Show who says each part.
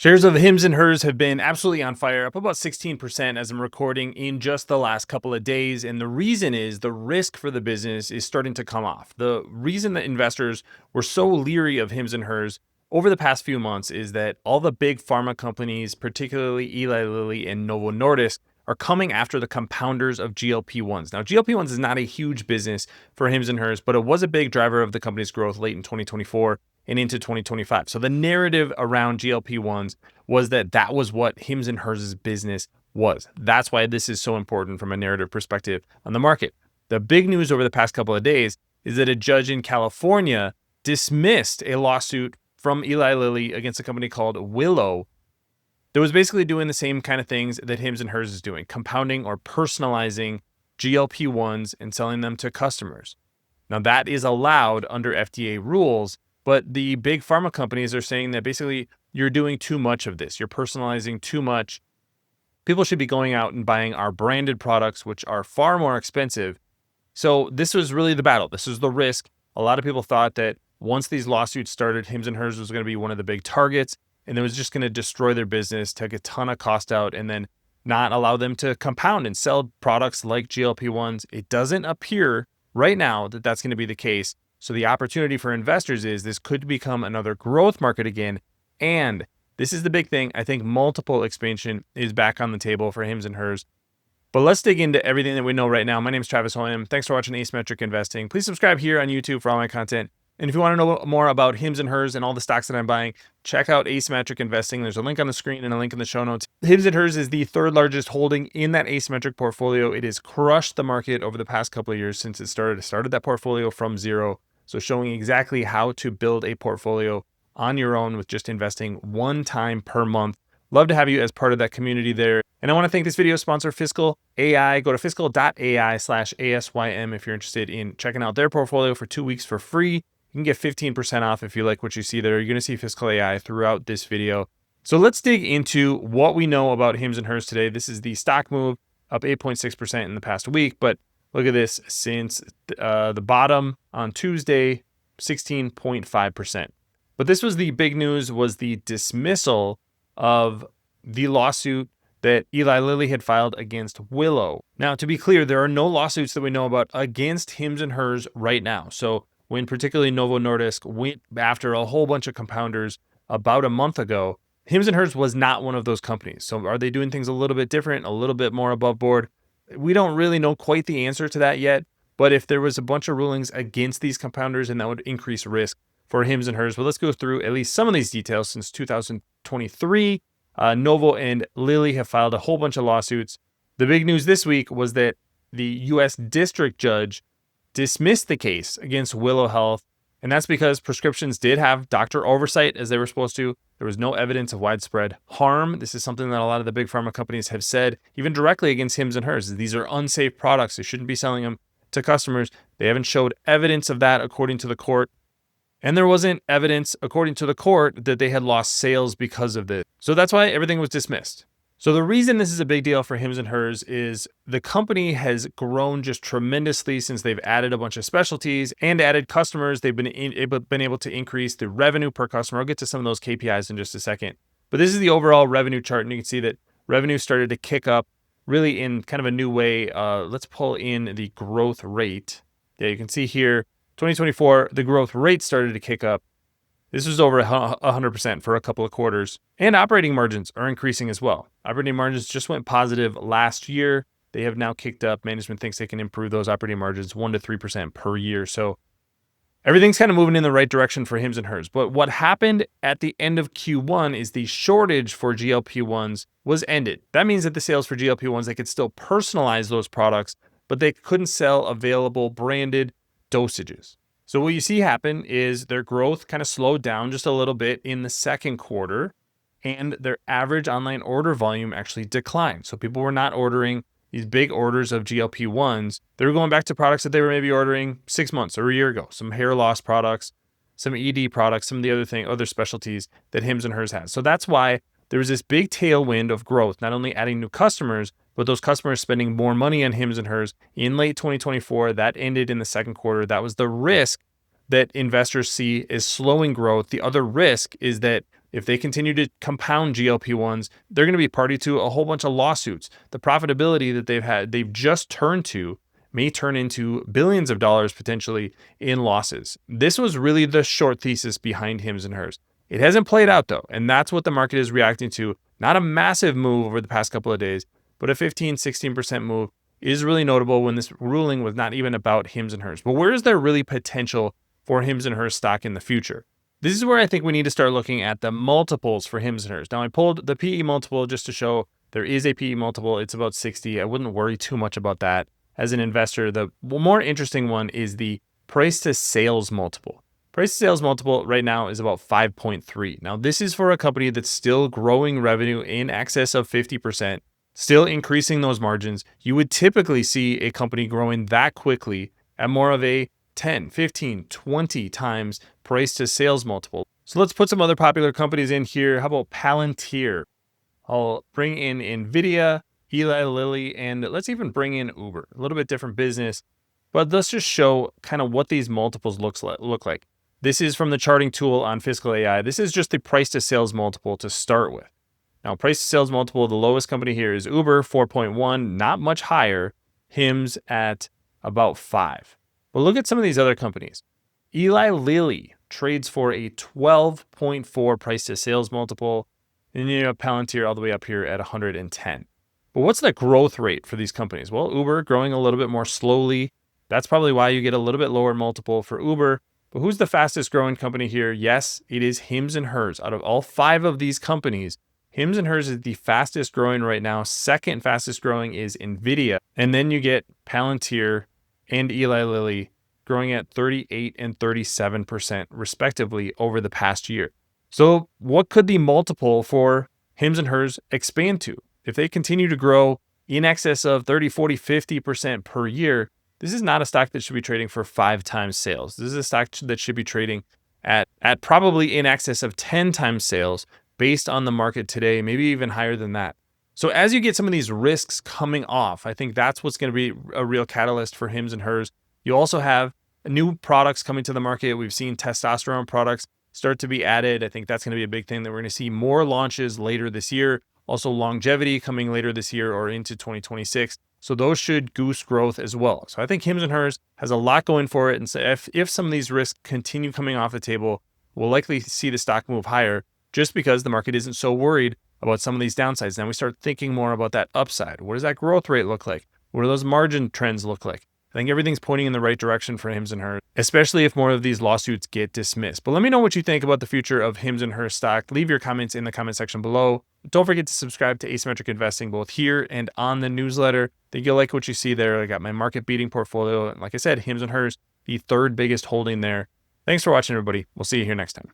Speaker 1: Shares of Hims and Hers have been absolutely on fire, up about 16% as I'm recording in just the last couple of days. And the reason is the risk for the business is starting to come off. The reason that investors were so leery of Hims and Hers over the past few months is that all the big pharma companies, particularly Eli Lilly and Novo Nordisk, are coming after the compounders of GLP-1s. Now, GLP-1s is not a huge business for Hims and Hers, but it was a big driver of the company's growth late in 2024 and into 2025. So the narrative around GLP-1s was that that was what Hims and Hers' business was. That's why this is so important from a narrative perspective on the market. The big news over the past couple of days is that a judge in California dismissed a lawsuit from Eli Lilly against a company called Willow that was basically doing the same kind of things that Hims and Hers is doing, compounding or personalizing GLP-1s and selling them to customers. Now that is allowed under FDA rules, but the big pharma companies are saying that basically you're doing too much of this. You're personalizing too much. People should be going out and buying our branded products, which are far more expensive. So this was really the battle. This was the risk. A lot of people thought that once these lawsuits started, Hims and Hers was going to be one of the big targets, and it was just going to destroy their business, take a ton of cost out, and then not allow them to compound and sell products like GLP-1s. It doesn't appear right now that that's going to be the case. So the opportunity for investors is this could become another growth market again. And this is the big thing. I think multiple expansion is back on the table for Hims and Hers. But let's dig into everything that we know right now. My name is Travis Hoium. Thanks for watching Asymmetric Investing. Please subscribe here on YouTube for all my content. And if you want to know more about Hims and Hers and all the stocks that I'm buying, check out Asymmetric Investing. There's a link on the screen and a link in the show notes. Hims and Hers is the third largest holding in that asymmetric portfolio. It has crushed the market over the past couple of years since it started. It started that portfolio from zero. So showing exactly how to build a portfolio on your own with just investing one time per month. Love to have you as part of that community there. And I want to thank this video sponsor, Fiscal AI. Go to fiscal.ai/ASYM if you're interested in checking out their portfolio for 2 weeks for free. You can get 15% off if you like what you see there. You're going to see Fiscal AI throughout this video. So let's dig into what we know about Hims and Hers today. This is the stock move up 8.6% in the past week, but look at this since the bottom on Tuesday, 16.5%. But this was the big news, was the dismissal of the lawsuit that Eli Lilly had filed against Willow. Now, to be clear, there are no lawsuits that we know about against Hims and Hers right now. So when particularly Novo Nordisk went after a whole bunch of compounders about a month ago, Hims and Hers was not one of those companies. So are they doing things a little bit different, a little bit more above board? We don't really know quite the answer to that yet. But if there was a bunch of rulings against these compounders, and that would increase risk for Hims and Hers. Well, let's go through at least some of these details. Since 2023, Novo and Lilly have filed a whole bunch of lawsuits. The big news this week was that the U.S. district judge dismissed the case against Willow Health, and that's because prescriptions did have doctor oversight as they were supposed to. There was no evidence of widespread harm. This is something that a lot of the big pharma companies have said, even directly against Hims and Hers. These are unsafe products. They shouldn't be selling them to customers. They haven't showed evidence of that according to the court. And there wasn't evidence, according to the court, that they had lost sales because of this. So that's why everything was dismissed. So the reason this is a big deal for Hims and Hers is the company has grown just tremendously since they've added a bunch of specialties and added customers. They've been able to increase the revenue per customer. I'll get to some of those KPIs in just a second. But this is the overall revenue chart, and you can see that revenue started to kick up really in kind of a new way. Let's pull in the growth rate. Yeah, you can see here, 2024, the growth rate started to kick up. This was over 100% for a couple of quarters. And operating margins are increasing as well. Operating margins just went positive last year. They have now kicked up. Management thinks they can improve those operating margins 1 to 3% per year. So everything's kind of moving in the right direction for Hims and Hers. But what happened at the end of Q1 is the shortage for GLP-1s was ended. That means that the sales for GLP-1s, they could still personalize those products, but they couldn't sell available branded dosages. So what you see happen is their growth kind of slowed down just a little bit in the second quarter, and their average online order volume actually declined. So people were not ordering these big orders of GLP-1s. They were going back to products that they were maybe ordering 6 months or a year ago. Some hair loss products, some ED products, some of the other specialties that Hims and Hers has. So that's why there was this big tailwind of growth, not only adding new customers, but those customers spending more money on Hims and Hers in late 2024. That ended in the second quarter. That was the risk that investors see is slowing growth. The other risk is that if they continue to compound GLP-1s, they're going to be party to a whole bunch of lawsuits. The profitability that they've just turned to may turn into billions of dollars potentially in losses. This was really the short thesis behind Hims and Hers. It hasn't played out though, and that's what the market is reacting to. Not a massive move over the past couple of days, but a 15-16% move is really notable when this ruling was not even about Hims and Hers. But where is there really potential for Hims and Hers stock in the future? This is where I think we need to start looking at the multiples for Hims and Hers. Now, I pulled the PE multiple just to show there is a PE multiple. It's about 60. I wouldn't worry too much about that as an investor. The more interesting one is the price to sales multiple. Price to sales multiple right now is about 5.3. Now, this is for a company that's still growing revenue in excess of 50%, still increasing those margins. You would typically see a company growing that quickly at more of a 10, 15, 20 times price to sales multiple. So let's put some other popular companies in here. How about Palantir? I'll bring in NVIDIA, Eli Lilly, and let's even bring in Uber. A little bit different business, but let's just show kind of what these multiples look like. This is from the charting tool on Fiscal AI. This is just the price to sales multiple to start with. Now, price to sales multiple, the lowest company here is Uber, 4.1, not much higher. Hims at about 5. But look at some of these other companies. Eli Lilly trades for a 12.4 price to sales multiple. And you have Palantir all the way up here at 110. But what's the growth rate for these companies? Well, Uber growing a little bit more slowly. That's probably why you get a little bit lower multiple for Uber. But who's the fastest growing company here? Yes, it is Hims and Hers. Out of all 5 of these companies, Hims and Hers is the fastest growing right now. Second fastest growing is NVIDIA. And then you get Palantir and Eli Lilly growing at 38 and 37% respectively over the past year. So what could the multiple for Hims and Hers expand to? If they continue to grow in excess of 30, 40, 50% per year, this is not a stock that should be trading for 5 times sales. This is a stock that should be trading at probably in excess of 10 times sales based on the market today, maybe even higher than that. So as you get some of these risks coming off, I think that's what's going to be a real catalyst for Hims and Hers. You also have new products coming to the market. We've seen testosterone products start to be added. I think that's going to be a big thing that we're going to see more launches later this year. Also longevity coming later this year or into 2026. So those should goose growth as well. So I think Hims and Hers has a lot going for it. And so if some of these risks continue coming off the table, we'll likely see the stock move higher just because the market isn't so worried about some of these downsides. Now we start thinking more about that upside. What does that growth rate look like? What do those margin trends look like? I think everything's pointing in the right direction for Hims and Hers, especially if more of these lawsuits get dismissed. But let me know what you think about the future of Hims and Hers stock. Leave your comments in the comment section below. Don't forget to subscribe to Asymmetric Investing both here and on the newsletter. I think you'll like what you see there. I got my market beating portfolio. And like I said, Hims and Hers, the 3rd biggest holding there. Thanks for watching, everybody. We'll see you here next time.